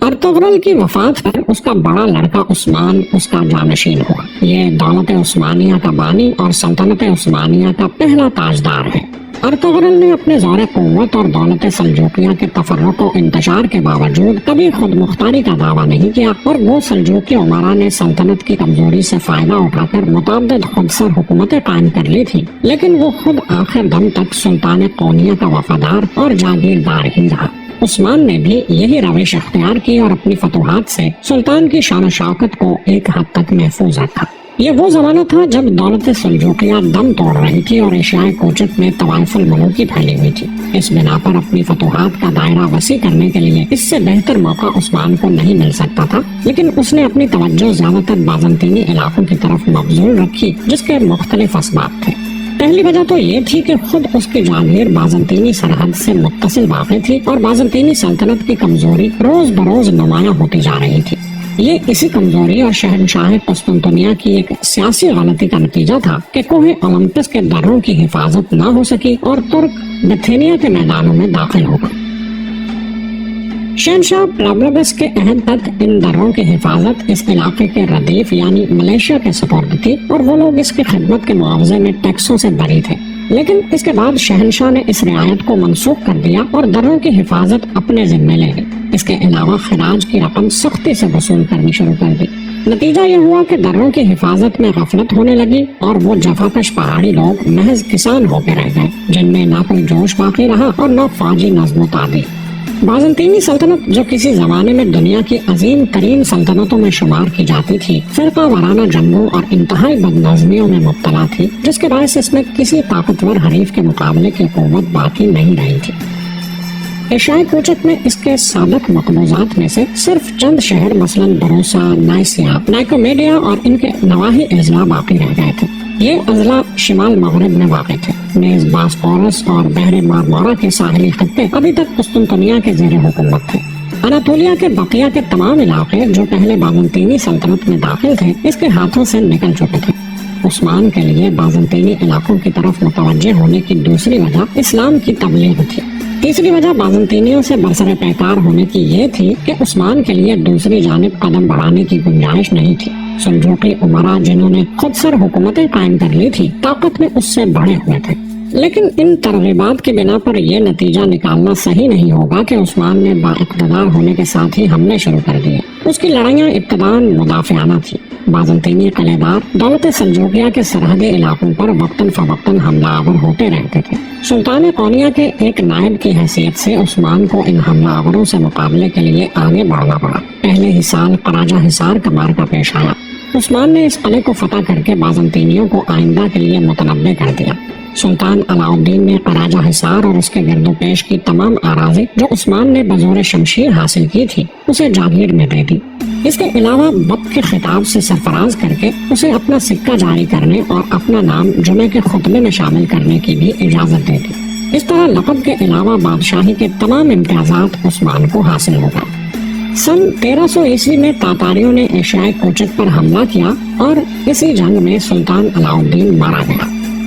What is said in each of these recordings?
Ertugrul کی وفات پر اس کا بڑا لڑکا عثمان اس کا جانشین ہوا۔ یہ دولت عثمانیہ کا بانی اور سلطنت عثمانیہ کا پہلا تاجدار ہے۔ ارطغرل نے اپنے زور قوت اور دولت سلجوقیہ کے تفرق و انتشار کے باوجود کبھی خود مختاری کا دعویٰ نہیں کیا، اور وہ سلجوقی امراء نے سلطنت کی کمزوری سے فائدہ اٹھا کر متعدد خودسر حکومتیں قائم کر لی تھی، لیکن وہ خود آخر دم تک سلطان قونیہ کا وفادار اور جاگیردار ہی رہا۔ عثمان نے بھی یہی روش اختیار کی اور اپنی فتوحات سے سلطان کی شان و شوکت کو ایک حد تک محفوظ رکھا۔ یہ وہ زمانہ تھا جب دولت سلجوقیہ دم توڑ رہی تھی اور ایشیائے کوچک میں طوائف الملوکی پھیلی ہوئی تھی۔ اس بنا پر اپنی فتوحات کا دائرہ وسیع کرنے کے لیے اس سے بہتر موقع عثمان کو نہیں مل سکتا تھا، لیکن اس نے اپنی توجہ زیادہ تر بازنطینی علاقوں کی طرف مبذول رکھی، جس کے مختلف اسباب تھے۔ پہلی وجہ تو یہ تھی کہ خود اس کی جاگیر بازنطینی سرحد سے متصل واقع تھی اور بازنطینی سلطنت کی کمزوری روز بروز نمایاں ہوتی جا رہی تھی۔ یہ اسی کمزوری اور شہنشاہ قسطنطنیہ کی ایک سیاسی غلطی کا نتیجہ تھا کہ کوہ اولمپس کے دروں کی حفاظت نہ ہو سکی اور ترک بتھینیا کے میدانوں میں داخل ہو گئے۔ شہنشاہ پلابلبس کے عہد تک ان دروں کی حفاظت اس علاقے کے ردیف یعنی ملیشیا کے سپرد تھی اور وہ لوگ اس کی خدمت کے معاوضے میں ٹیکسوں سے بری تھے، لیکن اس کے بعد شہنشاہ نے اس رعایت کو منسوخ کر دیا اور دروں کی حفاظت اپنے ذمے لے لی۔ اس کے علاوہ خراج کی رقم سختی سے وصول کرنی شروع کر دی۔ نتیجہ یہ ہوا کہ دروں کی حفاظت میں غفلت ہونے لگی اور وہ جفاکش پہاڑی لوگ محض کسان ہو کے رہ گئے، جن میں نہ کوئی جوش باقی رہا اور نہ فوجی نظم و تعدیل۔ بازنطینی سلطنت جو کسی زمانے میں دنیا کی عظیم ترین سلطنتوں میں شمار کی جاتی تھی، فرقہ وارانہ جنگوں اور انتہائی بد نظمیوں میں مبتلا تھی، جس کے باعث اس میں کسی طاقتور حریف کے مقابلے کی قوت باقی نہیں رہی تھی۔ ایشیائے کوچک میں اس کے سابق مقبوضات میں سے صرف چند شہر مثلاً بروسا، نائسیا، نائکومیڈیا اور ان کے نواحی اضلاع باقی رہ گئے تھے۔ یہ اضلاع شمال مغرب میں واقع تھے، نیز باسفورس اور بحر مارمارا کے ساحلی خطے ابھی تک قسطنطنیہ کے زیر حکومت تھے۔ اناطولیہ کے بقیہ کے تمام علاقے جو پہلے بازنطینی سلطنت میں داخل تھے اس کے ہاتھوں سے نکل چکے تھے۔ عثمان کے لیے بازنطینی علاقوں کی طرف متوجہ ہونے کی دوسری وجہ اسلام کی تبلیغ تھی۔ تیسری وجہ بازنطینیوں سے برسر پیکار ہونے کی یہ تھی کہ عثمان کے لیے دوسری جانب قدم بڑھانے کی گنجائش نہیں تھی۔ سلجوقی امراء جنہوں نے خود سر حکومتیں قائم کر لی تھی، طاقت میں اس سے بڑھے ہوئے تھے، لیکن ان ترغیبات کی بنا پر یہ نتیجہ نکالنا صحیح نہیں ہوگا کہ عثمان نے با اقتدار ہونے کے ساتھ ہی حملے شروع کر دیے۔ اس کی لڑائیاں ابتداً مدافعانہ تھی۔ بازنطینی قلعےدار دولت سلجوقیہ کے سرحدی علاقوں پر وقتاً فوقتاً حملہ آور ہوتے رہتے تھے۔ سلطان قونیہ کے ایک نائب کی حیثیت سے عثمان کو ان حملہ آوروں سے مقابلے کے لیے آگے بڑھنا پڑا۔ پہلے ہی سال قراجہ حصار کا مارکا پیش آیا۔ عثمان نے اس قلعے کو فتح کر کے بازنطینیوں کو آئندہ کے لیے متنبع کر دیا۔ سلطان علاء الدین نے قراجہ حصار اور اس کے گرد و پیش کی تمام اراضی جو عثمان نے بزور شمشیر حاصل کی تھی اسے جاگیر میں دے دی۔ اس کے علاوہ وقت کے خطاب سے سرفراز کر کے اسے اپنا سکہ جاری کرنے اور اپنا نام جمعے کے خطبے میں شامل کرنے کی بھی اجازت دے دی۔ اس طرح لقب کے علاوہ بادشاہی کے تمام امتیازات عثمان کو حاصل ہو گئے۔ سن 1300 عیسوی میں تاتاریوں نے ایشیائے کوچک پر حملہ کیا اور اسی جنگ میں سلطان علاء الدین مارا گیا۔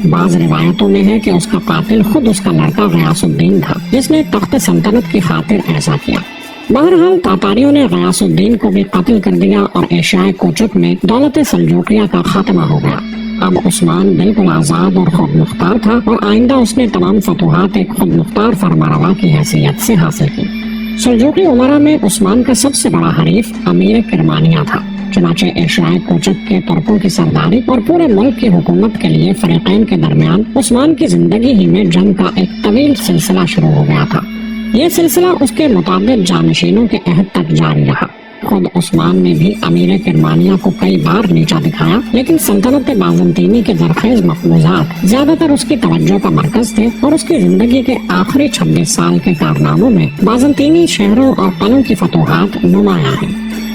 بعض روایتوں میں ہے کہ اس کا قاتل خود اس کا لڑکا غیاث الدین تھا، جس نے تخت سلطنت کی خاطر ایسا کیا۔ بہرحال تاتاریوں نے غیاث الدین کو بھی قتل کر دیا اور ایشیائے کوچک میں دولت سلجوقیہ کا خاتمہ ہو گیا۔ اب عثمان بالکل آزاد اور خود مختار تھا اور آئندہ اس نے تمام فتوحات ایک خود مختار فرمانروا کی حیثیت سے حاصل کی۔ سلجوقی امراء میں عثمان کا سب سے بڑا حریف امیر کرمانیہ تھا۔ چنانچہ ایشیائے کوچک کے ترکوں کی سرداری اور پورے ملک کی حکومت کے لیے فریقین کے درمیان عثمان کی زندگی ہی میں جنگ کا ایک طویل سلسلہ شروع ہو گیا تھا۔ یہ سلسلہ اس کے متعدد جانشینوں کے عہد تک جاری رہا۔ خود عثمان نے بھی امیر کرمانیہ کو کئی بار نیچا دکھایا، لیکن سلطنت بازنطینی کے زرخیز مقبوضات زیادہ تر اس کی توجہ کا مرکز تھے اور اس کی زندگی کے آخری 26 سال کے کارناموں میں بازنطینی شہروں اور قلعوں کی فتوحات نمایاں ہیں۔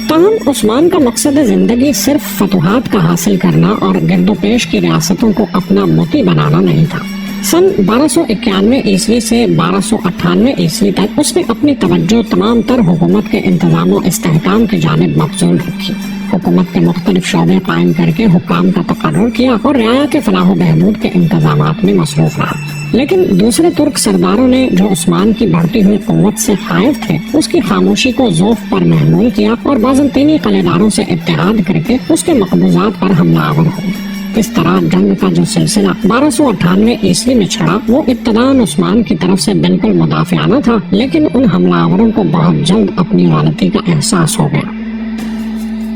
تاہم عثمان کا مقصد زندگی صرف فتوحات کا حاصل کرنا اور گرد و پیش کی ریاستوں کو اپنا موتی بنانا نہیں تھا۔ سن 1291 عیسوی سے 1298 عیسوی تک اس نے اپنی توجہ تمام تر حکومت کے انتظام و استحکام کی جانب مبذول رکھی۔ حکومت کے مختلف شعبے قائم کر کے حکام کا تقرر کیا اور رعایا کے فلاح و بہبود کے انتظامات میں مصروف رہا۔ لیکن دوسرے ترک سرداروں نے جو عثمان کی بڑھتی ہوئی قوت سے خائف تھے اس کی خاموشی کو ذوق پر محمول کیا اور بازنطینی قلعےداروں سے اتحاد کر کے اس کے مقبوضات پر حملہ آور ہوئے۔ اس طرح جنگ کا جو سلسلہ 1298 عیسوی میں چھڑا وہ ابتداً عثمان کی طرف سے بالکل مدافعانہ تھا، لیکن ان حملہ آوروں کو بہت جلد اپنی غلطی کا احساس ہو گیا۔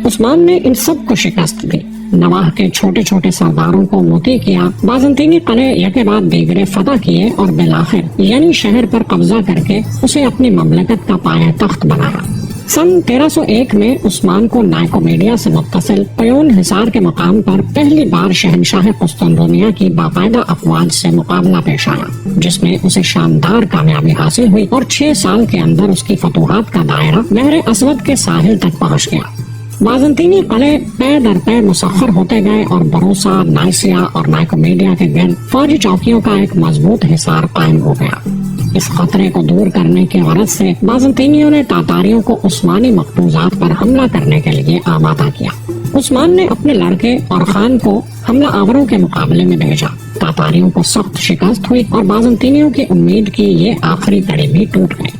عثمان نے ان سب کو شکست دی، نواح کے چھوٹے چھوٹے سرداروں کو مطیع کیا، بازنطینی قلعے یکے بعد دیگرے فتح کیے اور بالآخر یعنی شہر پر قبضہ کر کے اسے اپنی مملکت کا پایہ تخت بنایا۔ سن 1301 میں عثمان کو نائکومیڈیا سے متصل پیون حصار کے مقام پر پہلی بار شہنشاہ قسطنطنیہ کی باقاعدہ افواج سے مقابلہ پیش آیا، جس میں اسے شاندار کامیابی حاصل ہوئی اور 6 سال کے اندر اس کی فتوحات کا دائرہ بحر اسود کے ساحل تک پہنچ گیا۔ بازنطینی قلعے پے در پے مسخر ہوتے گئے اور بروسا، نائسیا اور نائکومیڈیا کے گرد فوجی چوکیوں کا ایک مضبوط حصار قائم ہو گیا۔ اس خطرے کو دور کرنے کی غرض سے بازنطینیوں نے تاتاریوں کو عثمانی مقبوضات پر حملہ کرنے کے لیے آمادہ کیا۔ عثمان نے اپنے لڑکے اور خان کو حملہ آوروں کے مقابلے میں بھیجا۔ تاتاریوں کو سخت شکست ہوئی اور بازنطینیوں کی امید کی یہ آخری کڑی بھی ٹوٹ گئی۔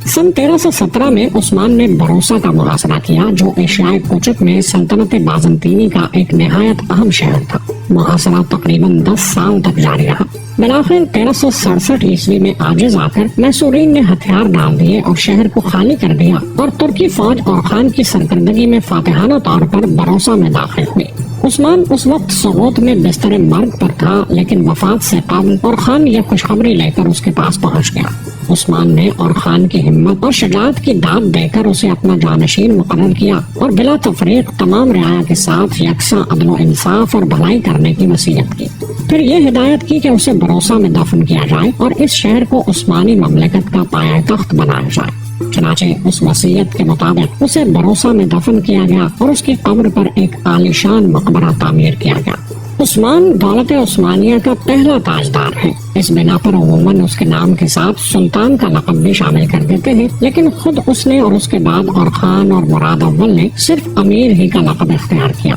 سن 1317 میں عثمان نے بروسا کا محاصرہ کیا، جو ایشیائے کوچک میں سلطنت بازنطینی کا ایک نہایت اہم شہر تھا۔ محاصرہ تقریباً 10 سال تک جاری رہا۔ بالآخر 1367 عیسوی میں عاجز آ کر میسورین نے ہتھیار ڈال دیے اور شہر کو خالی کر دیا اور ترکی فوج اور خان کی سرکردگی میں فاتحانہ طور پر بروسا میں داخل ہوئی۔ عثمان اس وقت سغوت میں بستر مرگ پر تھا، لیکن وفات سے قبل اور خان یہ خوشخبری لے کر اس کے پاس پہنچ گیا۔ عثمان نے اور خان کی ہمت اور شجاعت کی داد دے کر اسے اپنا جانشین مقرر کیا اور بلا تفریق تمام رعایا کے ساتھ یکساں عدل و انصاف اور بھلائی کرنے کی وصیت کی۔ پھر یہ ہدایت کی کہ اسے بروسا میں دفن کیا جائے اور اس شہر کو عثمانی مملکت کا پایہ تخت بنایا جائے۔ چنانچہ اس وصیت کے مطابق اسے بروسا میں دفن کیا گیا اور اس کی قبر پر ایک عالیشان مقبرہ تعمیر کیا گیا۔ عثمان دولت عثمانیہ کا پہلا تاجدار ہے، اس بنا پر عموماً اس کے نام کے ساتھ سلطان کا لقب بھی شامل کر دیتے ہیں، لیکن خود اس نے اور اس کے بعد اور خان اور مراد اول نے صرف امیر ہی کا لقب اختیار کیا۔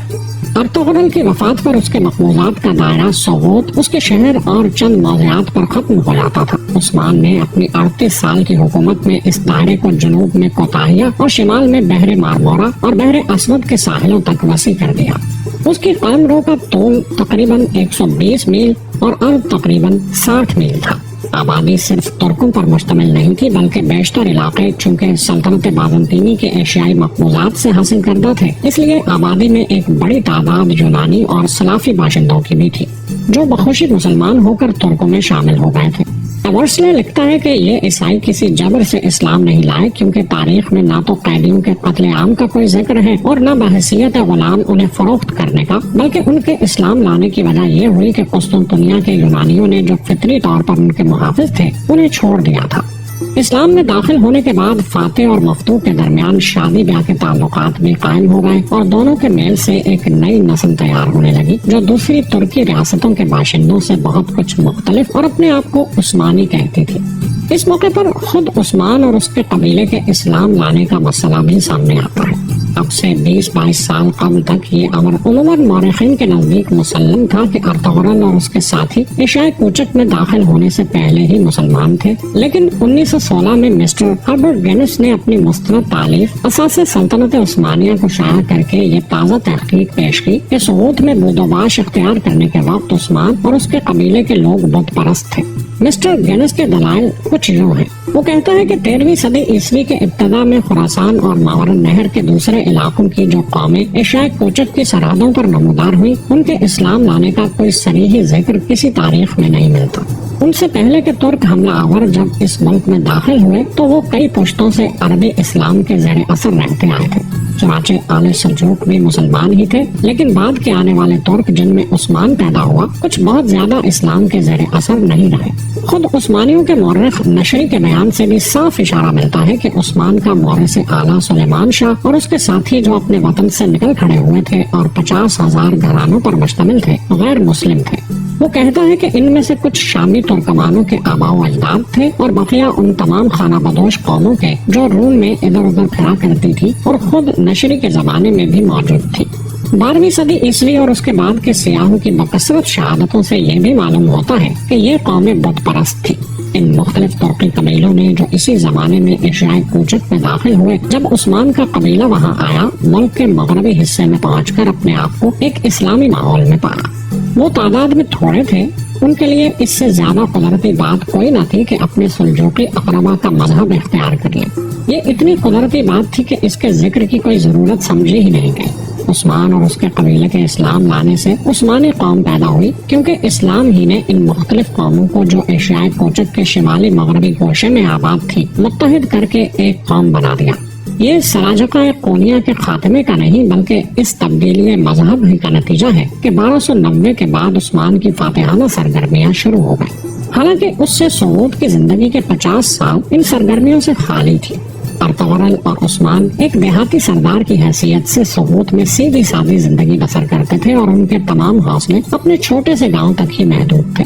ارطغرل کی وفات پر اس کے مقبوضات کا دائرہ سغوت، اس کے شہر اور چند موضوعات پر ختم ہو جاتا تھا۔ عثمان نے اپنی 38 سال کی حکومت میں اس دائرے کو جنوب میں کوتاہیہ اور شمال میں بحر مارمورا اور بحر اسود کے ساحلوں تک وسیع کر دیا۔ اس کی قائم رو کا طول تقریباً 120 میل اور عرض تقریباً 60 میل تھا۔ آبادی صرف ترکوں پر مشتمل نہیں تھی، بلکہ بیشتر علاقے چونکہ سلطنت بازنطینی کے ایشیائی مقبوضات سے حاصل کردہ تھے، اس لیے آبادی میں ایک بڑی تعداد یونانی اور سلافی باشندوں کی بھی تھی، جو بخوشی مسلمان ہو کر ترکوں میں شامل ہو گئے تھے۔ ایورسلے لکھتا ہے کہ یہ عیسائی کسی جبر سے اسلام نہیں لائے، کیونکہ تاریخ میں نہ تو قیدیوں کے قتل عام کا کوئی ذکر ہے اور نہ بحیثیت غلام انہیں فروخت کرنے کا، بلکہ ان کے اسلام لانے کی وجہ یہ ہوئی کہ قسطنطنیہ کے یونانیوں نے جو فطری طور پر ان کے محافظ تھے انہیں چھوڑ دیا تھا۔ اسلام میں داخل ہونے کے بعد فاتح اور مفتوح کے درمیان شادی بیاہ کے تعلقات بھی قائم ہو گئے اور دونوں کے میل سے ایک نئی نسل تیار ہونے لگی، جو دوسری ترکی ریاستوں کے باشندوں سے بہت کچھ مختلف اور اپنے آپ کو عثمانی کہتی تھی۔ اس موقع پر خود عثمان اور اس کے قبیلے کے اسلام لانے کا مسئلہ بھی سامنے آتا ہے۔ اب سے 20-22 سال قبل تک یہ امر عموماً مورخین کے نزدیک مسلم تھا کہ ارطغرل اور اس کے ساتھی ایشیائے کوچک میں داخل ہونے سے پہلے ہی مسلمان تھے، لیکن 1916 میں مسٹر ہربرٹ گینس نے اپنی مستند تالیف اساس سلطنت عثمانیہ کو شائع کر کے یہ تازہ تحقیق پیش کی کہ سغوت میں بودوباش اختیار کرنے کے وقت عثمان اور اس کے قبیلے کے لوگ بت پرست تھے۔ مسٹر گینس کے دلائل کچھ یوں ہیں۔ وہ کہتا ہے کہ 13ویں صدی عیسوی کے ابتدا میں خراسان اور ماورا النہر کے دوسرے علاقوں کی جو قومیں ایشیائے کوچک کی سرحدوں پر نمودار ہوئی، ان کے اسلام لانے کا کوئی صریحی ذکر کسی تاریخ میں نہیں ملتا۔ ان سے پہلے کے ترک حملہ آور جب اس ملک میں داخل ہوئے تو وہ کئی پشتوں سے عربی اسلام کے زیر اثر رہتے آئے تھے۔ چنانچہ آل سلجوق بھی مسلمان ہی تھے، لیکن بعد کے آنے والے ترک جن میں عثمان پیدا ہوا کچھ بہت زیادہ اسلام کے زیر اثر نہیں رہے۔ خود عثمانیوں کے مورخ نشری کے بیان سے بھی صاف اشارہ ملتا ہے کہ عثمان کا مورث اعلیٰ سلیمان شاہ اور اس کے ساتھی جو اپنے وطن سے نکل کھڑے ہوئے تھے اور 50,000 گھرانوں پر مشتمل تھے، غیر مسلم تھے۔ وہ کہتا ہے کہ ان میں سے کچھ شامی ترکمانوں کے آباء و اجداد تھے اور بقیہ ان تمام خانہ بدوش قوموں کے جو روم میں ادھر ادھر پھرا کرتی تھی اور خود نشری کے زمانے میں بھی موجود تھی۔ 12ویں صدی عیسوی اور اس کے بعد کے سیاحوں کی بکثرت شہادتوں سے یہ بھی معلوم ہوتا ہے کہ یہ قومیں بت پرست تھی۔ ان مختلف ترکی قبیلوں نے جو اسی زمانے میں ایشیائی کوچک میں داخل ہوئے، جب عثمان کا قبیلہ وہاں آیا، ملک کے مغربی حصے میں پہنچ کر اپنے آپ کو ایک اسلامی ماحول میں پایا۔ وہ تعداد میں تھوڑے تھے، ان کے لیے اس سے زیادہ قدرتی بات کوئی نہ تھی کہ اپنے سلجوقی اقربا کا مذہب اختیار کر لیں۔ یہ اتنی قدرتی بات تھی کہ اس کے ذکر کی کوئی ضرورت سمجھی ہی نہیں گئی۔ عثمان اور اس کے قبیلے کے اسلام لانے سے عثمانی قوم پیدا ہوئی، کیونکہ اسلام ہی نے ان مختلف قوموں کو جو ایشیائی کوچک کے شمالی مغربی گوشے میں آباد تھی متحد کر کے ایک قوم بنا دیا۔ یہ سلاجقہ قونیہ کے خاتمے کا نہیں بلکہ اس تبدیلی مذہب ہی کا نتیجہ ہے کہ 1290 کے بعد عثمان کی فاتحانہ سرگرمیاں شروع ہو گئی۔ حالانکہ اس سے سعود کی زندگی کے 50 سال ان سرگرمیوں سے خالی تھی۔ ارطغرل اور عثمان ایک دیہاتی سردار کی حیثیت سے سعود میں سیدھی سادی زندگی بسر کرتے تھے اور ان کے تمام حوصلے اپنے چھوٹے سے گاؤں تک ہی محدود تھے۔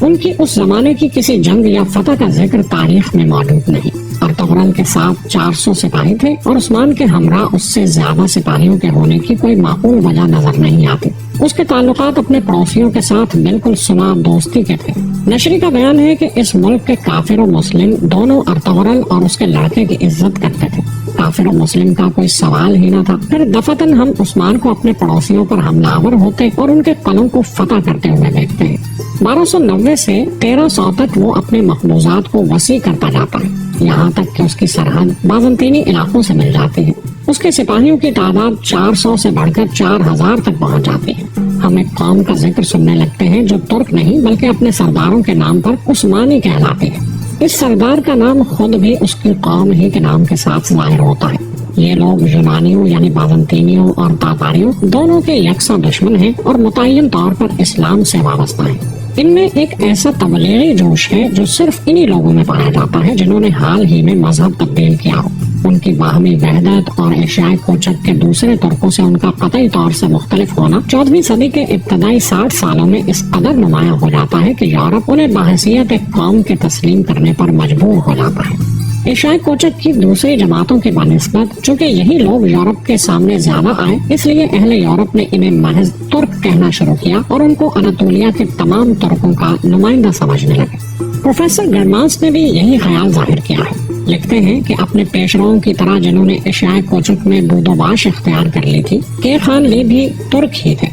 ان کی اس زمانے کی کسی جنگ یا فتح کا ذکر تاریخ میں موجود نہیں۔ ارطغرل کے ساتھ 400 سپاہی تھے اور عثمان کے ہمراہ اس سے زیادہ سپاہیوں کے ہونے کی کوئی معقول وجہ نظر نہیں آتی۔ اس کے تعلقات اپنے پڑوسیوں کے ساتھ بالکل صلح دوستی کے تھے۔ نشری کا بیان ہے کہ اس ملک کے کافر و مسلم دونوں ارطغرل اور اس کے لڑکے کی عزت کرتے تھے۔ کافر و مسلم کا کوئی سوال ہی نہ تھا۔ پھر دفعتاً ہم عثمان کو اپنے پڑوسیوں پر حملہ آور ہوتے اور ان کے قلعوں کو فتح کرتے ہوئے دیکھتے ہیں۔ 1290 سے 1300 تک وہ اپنے مقبوضات کو وسیع کرتا جاتا ہے، یہاں تک کہ اس کی سرحد بازنطینی علاقوں سے مل جاتی ہے۔ اس کے سپاہیوں کی تعداد 400 سے بڑھ کر 4000 تک پہنچ جاتی ہے۔ ہم ایک قوم کا ذکر سننے لگتے ہیں جو ترک نہیں بلکہ اپنے سرداروں کے نام پر عثمانی کہلاتے ہیں۔ اس سردار کا نام خود بھی اس کی قوم ہی کے نام کے ساتھ ظاہر ہوتا ہے۔ یہ لوگ یونانیوں یعنی بازنطینیوں اور تاتاریوں دونوں کے یکساں دشمن ہیں اور متعین طور پر اسلام سے وابستہ ہیں۔ ان میں ایک ایسا تبلیغی جوش ہے جو صرف انہی لوگوں میں پایا جاتا ہے جنہوں نے حال ہی میں مذہب تبدیل کیا ہو۔ ان کی باہمی وحدت اور ایشیائی کوچک کے دوسرے ترکوں سے ان کا قطعی طور سے مختلف ہونا 14ویں صدی کے ابتدائی 60 سالوں میں اس قدر نمایاں ہو جاتا ہے کہ یورپ انہیں بحیثیت ایک قوم کے تسلیم کرنے پر مجبور ہو جاتا ہے۔ ایشیائی کوچک کی دوسری جماعتوں کے بنسبت چونکہ یہی لوگ یورپ کے سامنے زیادہ آئے، اس لیے اہل یورپ نے انہیں محض ترک کہنا شروع کیا اور ان کو اناطولیہ کے تمام ترکوں کا نمائندہ سمجھنے لگے۔ پروفیسر گرمانس نے بھی یہی خیال ظاہر کیا ہے۔ لکھتے ہیں کہ اپنے پیشروؤں کی طرح جنہوں نے ایشیائی کوچک میں بود و باش اختیار کر لی تھی، کے خان لی بھی ترک ہی تھے،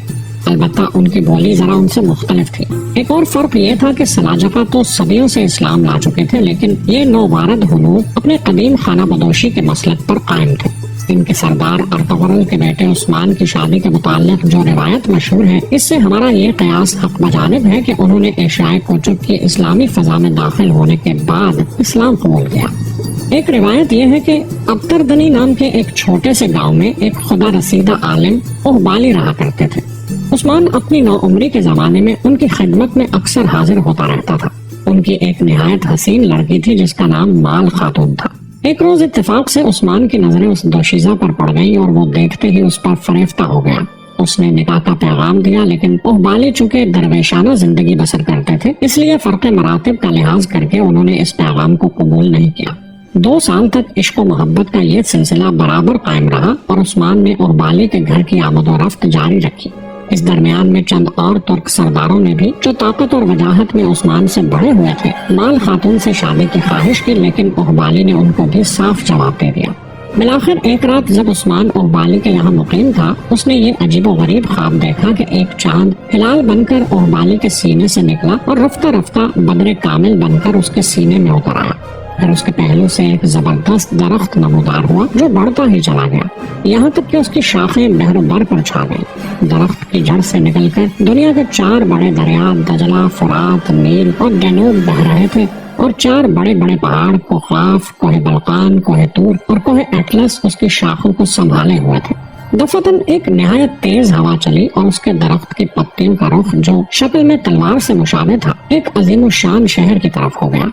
البتہ ان کی بولی ذرا ان سے مختلف تھی۔ ایک اور فرق یہ تھا کہ سلاجقہ تو صدیوں سے اسلام لا چکے تھے، لیکن یہ نوبارد ہنود اپنے قدیم خانہ بدوشی کے مسلک پر قائم تھے۔ ان کے سردار ارطغرل کے بیٹے عثمان کی شادی کے متعلق جو روایت مشہور ہے، اس سے ہمارا یہ قیاس حق بجانب ہے کہ انہوں نے ایشیائی کوچک کی اسلامی فضا میں داخل ہونے کے بعد اسلام قبول کیا۔ ایک روایت یہ ہے کہ ابتردنی نام کے ایک چھوٹے سے گاؤں میں ایک خدا رسیدہ عالم اہبالی رہا کرتے تھے۔ عثمان اپنی نوعمری کے زمانے میں ان کی خدمت میں اکثر حاضر ہوتا رہتا تھا۔ ان کی ایک نہایت حسین لڑکی تھی جس کا نام مال خاتون تھا۔ ایک روز اتفاق سے عثمان کی نظریں اس دوشیزہ پر پڑ گئیں اور وہ دیکھتے ہی اس پر فریفتہ ہو گیا۔ اس نے نکاح کا پیغام دیا، لیکن اہبالی چونکہ درویشانہ زندگی بسر کرتے تھے، اس لیے فرق مراتب کا لحاظ کر کے انہوں نے اس پیغام کو قبول نہیں کیا۔ 2 سال تک عشق و محبت کا یہ سلسلہ برابر قائم رہا اور عثمان نے اہبالی کے گھر کی آمد و رفت جاری رکھی۔ اس درمیان میں چند اور ترک سرداروں نے بھی جو طاقت اور وجاہت میں عثمان سے بڑھے ہوئے تھے، مال خاتون سے شادی کی خواہش کی، لیکن اہبالی نے ان کو بھی صاف جواب دے دیا۔ بلاخر ایک رات جب عثمان اہبالی کے یہاں مقیم تھا، اس نے یہ عجیب و غریب خواب دیکھا کہ ایک چاند ہلال بن کر اہبالی کے سینے سے نکلا اور رفتہ رفتہ بدر کامل بن کر اس کے سینے میں اتر آیا۔ پھر اس کے پہلو سے ایک زبردست درخت نمودار ہوا جو بڑھتا ہی چلا گیا، یہاں تک کہ اس کی شاخیں بحر و بر پر چھا گئی۔ درخت کی جڑ سے نکل کر دنیا کے 4 بڑے دریا دجلہ، فرات، نیل اور ڈینوب بہ رہے تھے، اور 4 بڑے بڑے پہاڑ کوہ کوہ بلقان، کوہ طور اور کوہ اٹلس اس کی شاخوں کو سنبھالے ہوئے تھے۔ دفعتاً ایک نہایت تیز ہوا چلی اور اس کے درخت کی پتیوں کا رخ جو شکل میں تلوار سے مشابہ تھا، ایک عظیم الشان شہر کی طرف ہو گیا۔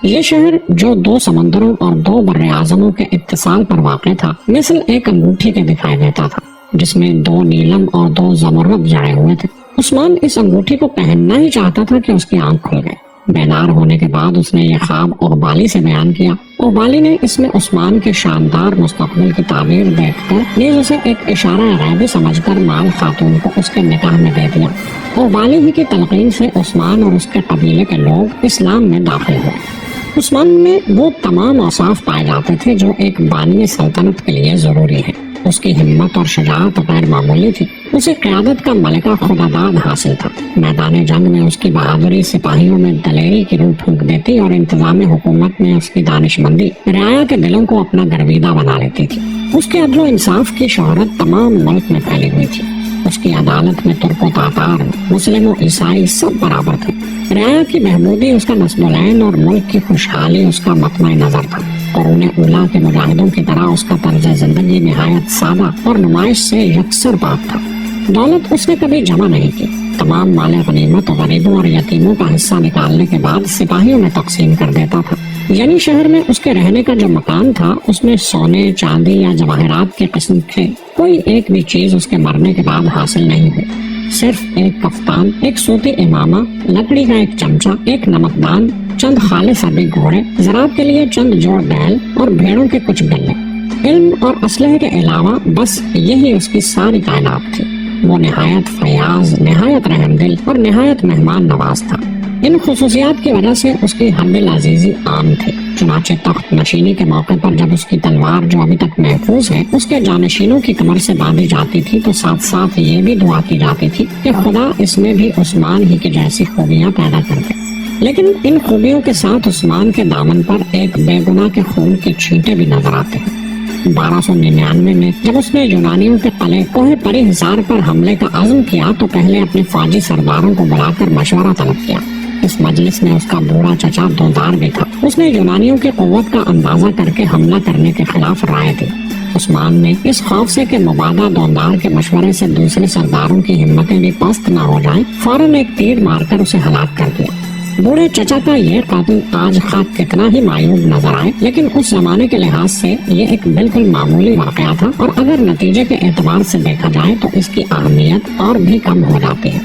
یہ شہر جو 2 سمندروں اور 2 براعظموں کے اتصال پر واقع تھا، مثل ایک انگوٹھی کے دکھائی دیتا تھا جس میں 2 نیلم اور 2 زمرد جڑے ہوئے تھے۔ عثمان اس انگوٹھی کو پہننا ہی چاہتا تھا کہ اس کی آنکھ کھل گئی۔ بیدار ہونے کے بعد اس نے یہ خواب اقبالی سے بیان کیا۔ اقبالی نے اس میں عثمان کے شاندار مستقبل کی تعبیر دیکھ کر نیز اسے ایک اشارہ غیبی سمجھ کر مال خاتون کو اس کے نکاح میں دے دیا۔ اقبالی ہی کی تلقین سے عثمان اور اس کے قبیلے کے لوگ اسلام میں داخل ہوئے۔ عثمان میں وہ تمام اوصاف پائے جاتے تھے جو ایک بانی سلطنت کے لیے ضروری ہے۔ اس کی ہمت اور شجاعت غیر معمولی تھی۔ اسے قیادت کا ملکہ خداداد حاصل تھا۔ میدان جنگ میں اس کی بہادری سپاہیوں میں دلیری کی روح پھونک دیتی اور انتظام حکومت میں اس کی دانش مندی رعایا کے دلوں کو اپنا گرویدہ بنا لیتی تھی۔ اس کے عدل و انصاف کی شہرت تمام ملک میں پھیلی ہوئی تھی۔ اس کی عدالت میں ترک و تاتار، مسلم و عیسائی سب برابر تھے۔ رعایا کی بہبودی اس کا نصب العین اور ملک کی خوشحالی اس کا مطمع نظر تھا۔ قرون اولیٰ کے مجاہدوں کی طرح اس کا طرز زندگی نہایت سادہ اور نمائش سے یکسر پاک تھا۔ دولت اس نے کبھی جمع نہیں کی۔ تمام مال غنیمت غریبوں اور یتیموں کا حصہ نکالنے کے بعد سپاہیوں میں تقسیم کر دیتا تھا۔ یعنی شہر میں اس کے رہنے کا جو مکان تھا اس میں سونے، چاندی یا جواہرات کے قسم کے کوئی ایک بھی چیز اس کے مرنے کے بعد حاصل نہیں ہوئی۔ صرف ایک کفتان، ایک سوتی امامہ، لکڑی کا ایک چمچہ، ایک نمکدان، چند خالص عربی گھوڑے، زراعت کے لیے چند جوڑ بیل اور بھیڑوں کے کچھ گلے۔ علم اور اسلحے کے علاوہ بس یہی اس کی ساری کائنات تھی۔ وہ نہایت فیاض، نہایت رحم دل اور نہایت مہمان نواز تھا۔ ان خصوصیات کی وجہ سے اس کی حب العزیزی عام تھی۔ چنانچہ تخت نشینی کے موقع پر جب اس کی تلوار جو ابھی تک محفوظ ہے اس کے جانشینوں کی کمر سے باندھی جاتی تھی تو ساتھ ساتھ یہ بھی دعا کی جاتی تھی کہ خدا اس میں بھی عثمان ہی کی جیسی خوبیاں پیدا کر دے۔ لیکن ان خوبیوں کے ساتھ عثمان کے دامن پر ایک بے گناہ کے خون کے چھینٹے بھی نظر آتے ہیں۔ 1299 میں جب اس نے یونانیوں کے قلعے کوہ پری حصار پر حملے کا عزم کیا تو پہلے اپنے فوجی سرداروں کو بلا کر مشورہ طلب کیا۔ اس مجلس میں اس کا بوڑھا چچا دوندار بھی تھا۔ اس نے یونانیوں کی قوت کا اندازہ کر کے حملہ کرنے کے خلاف رائے دی۔ عثمان نے اس خوف سے کہ مبادہ دوندار کے مشورے سے دوسرے سرداروں کی ہمتیں بھی پست نہ ہو جائیں، فوراً ایک تیر مار کر اسے ہلاک کر دیا۔ بوڑھے چچا کا یہ قاتل آج خاک کتنا ہی معیوب نظر آئے، لیکن اس زمانے کے لحاظ سے یہ ایک بالکل معمولی واقعہ تھا، اور اگر نتیجے کے اعتبار سے دیکھا جائے تو اس کی اہمیت اور بھی کم ہو جاتی ہے۔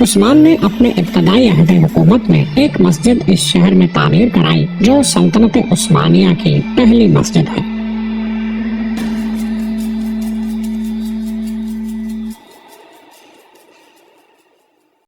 عثمان نے اپنے ابتدائی عہد حکومت میں ایک مسجد اس شہر میں تعمیر کرائی جو سلطنت عثمانیہ کی پہلی مسجد ہے۔